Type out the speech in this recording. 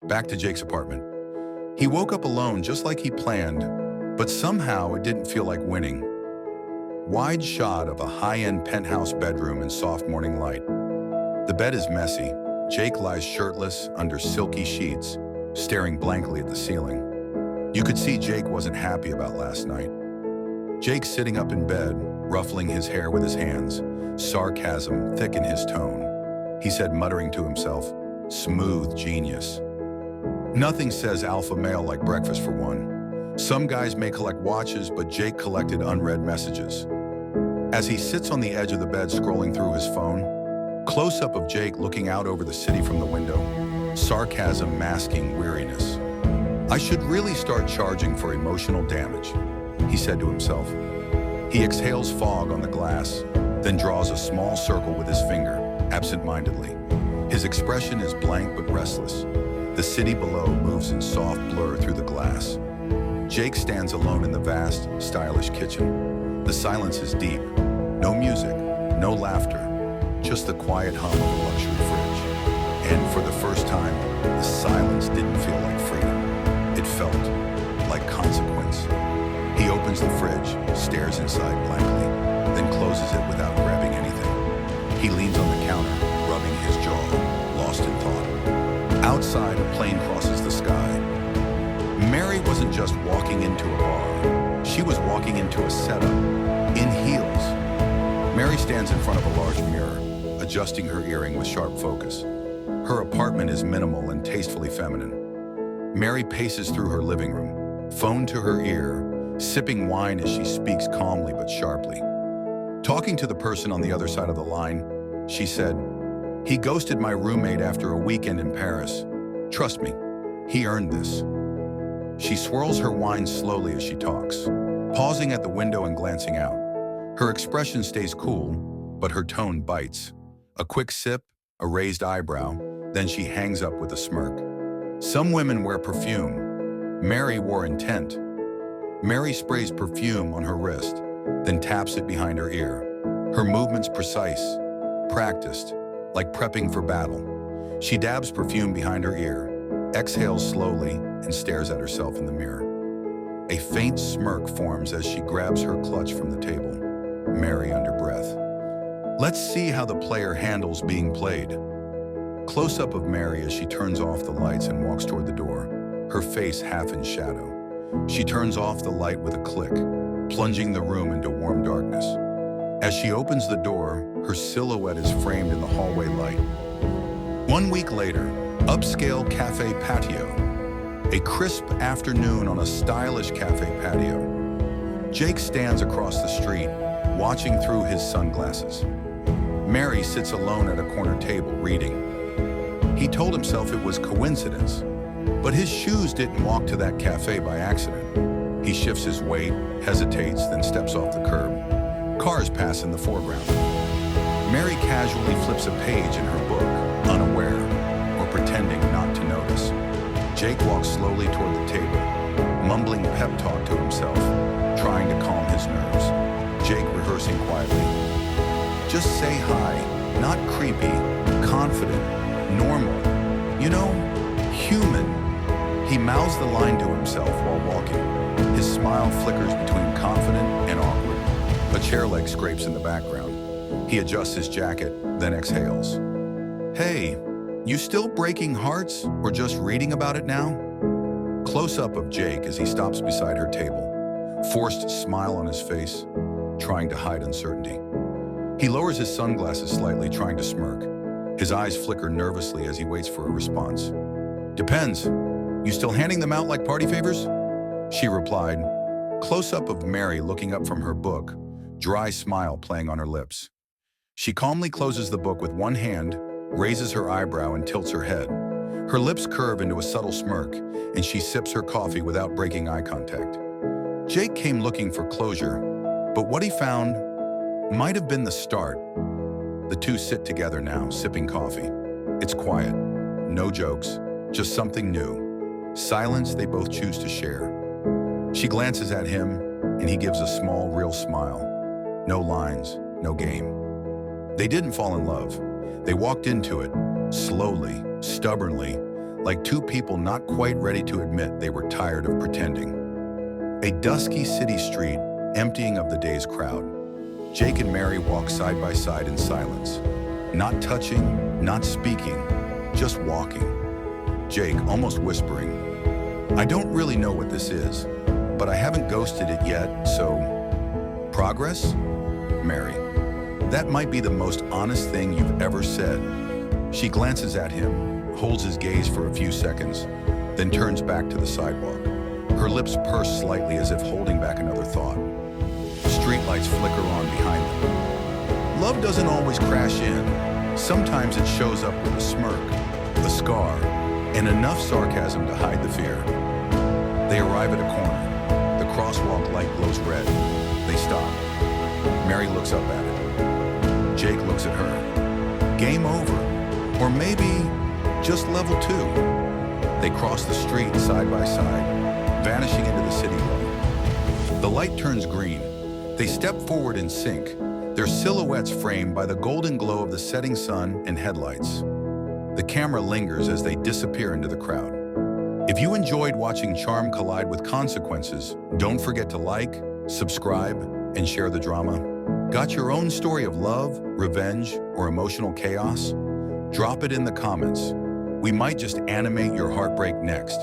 back to Jake's apartment. He woke up alone just like he planned, but somehow it didn't feel like winning. Wide shot of a high-end penthouse bedroom in soft morning light. The bed is messy. Jake lies shirtless under silky sheets, staring blankly at the ceiling. You could see Jake wasn't happy about last night. Jake's sitting up in bed, ruffling his hair with his hands, sarcasm thick in his tone. He said, muttering to himself, "Smooth genius." Nothing says alpha male like breakfast for one. Some guys may collect watches, but Jake collected unread messages. As he sits on the edge of the bed scrolling through his phone, close-up of Jake looking out over the city from the window, sarcasm masking weariness. "I should really start charging for emotional damage," he said to himself. He exhales fog on the glass, then draws a small circle with his finger, absent-mindedly. His expression is blank but restless. The city below moves in soft blur through the glass. Jake stands alone in the vast, stylish kitchen. The silence is deep. No music, no laughter, just the quiet hum of a luxury fridge. And for the first time, the silence didn't feel like freedom. It felt like consequence. He opens the fridge, stares inside blankly, then closes it without grabbing anything. He leans on the counter, rubbing his jaw, lost in thought. Outside, a plane crosses the sky. Mary wasn't just walking into a bar. She was walking into a setup, in heels. Mary stands in front of a large mirror, adjusting her earring with sharp focus. Her apartment is minimal and tastefully feminine. Mary paces through her living room, phone to her ear, sipping wine as she speaks calmly but sharply. Talking to the person on the other side of the line, she said, "He ghosted my roommate after a weekend in Paris. Trust me, he earned this." She swirls her wine slowly as she talks, pausing at the window and glancing out. Her expression stays cool, but her tone bites. A quick sip, a raised eyebrow, then she hangs up with a smirk. Some women wear perfume. Mary wore intent. Mary sprays perfume on her wrist, then taps it behind her ear. Her movements precise, practiced, like prepping for battle. She dabs perfume behind her ear, exhales slowly, and stares at herself in the mirror. A faint smirk forms as she grabs her clutch from the table. Mary under breath. Let's see how the player handles being played. Close-up of Mary as she turns off the lights and walks toward the door, her face half in shadow. She turns off the light with a click, plunging the room into warm darkness. As she opens the door, her silhouette is framed in the hallway light. 1 week later, upscale cafe patio. A crisp afternoon on a stylish cafe patio. Jake stands across the street, watching through his sunglasses. Mary sits alone at a corner table, reading. He told himself it was coincidence, but his shoes didn't walk to that cafe by accident. He shifts his weight, hesitates, then steps off the curb. Cars pass in the foreground. Mary casually flips a page in her book, unaware, or pretending not to notice. Jake walks slowly toward the table, mumbling pep talk to himself, trying to calm his nerves. Jake rehearsing quietly. Just say hi, not creepy, confident, normal. You know, human. He mouths the line to himself while walking. His smile flickers between confident and awkward. A chair leg scrapes in the background. He adjusts his jacket, then exhales. Hey, you still breaking hearts or just reading about it now? Close-up of Jake as he stops beside her table, forced smile on his face, trying to hide uncertainty. He lowers his sunglasses slightly, trying to smirk. His eyes flicker nervously as he waits for a response. Depends. You still handing them out like party favors? She replied. Close-up of Mary looking up from her book, dry smile playing on her lips. She calmly closes the book with one hand, raises her eyebrow and tilts her head. Her lips curve into a subtle smirk, and she sips her coffee without breaking eye contact. Jake came looking for closure, but what he found might have been the start. The two sit together now, sipping coffee. It's quiet, no jokes, just something new. Silence they both choose to share. She glances at him, and he gives a small, real smile. No lines, no game. They didn't fall in love. They walked into it, slowly, stubbornly, like two people not quite ready to admit they were tired of pretending. A dusky city street, emptying of the day's crowd. Jake and Mary walk side by side in silence. Not touching, not speaking, just walking. Jake almost whispering, "I don't really know what this is, but I haven't ghosted it yet, so..." "Progress?" Mary, "That might be the most honest thing you've ever said." She glances at him, holds his gaze for a few seconds, then turns back to the sidewalk. Her lips purse slightly as if holding back another thought. Streetlights flicker on behind them. Love doesn't always crash in. Sometimes it shows up with a smirk, a scar, and enough sarcasm to hide the fear. They arrive at a corner. The crosswalk light glows red. They stop. Mary looks up at it. Jake looks at her. Game over. Or maybe just level 2. They cross the street side by side, vanishing into the city glow. The light turns green. They step forward in sync, their silhouettes framed by the golden glow of the setting sun and headlights. The camera lingers as they disappear into the crowd. If you enjoyed watching charm collide with consequences, don't forget to like, subscribe, and share the drama. Got your own story of love, revenge, or emotional chaos? Drop it in the comments. We might just animate your heartbreak next.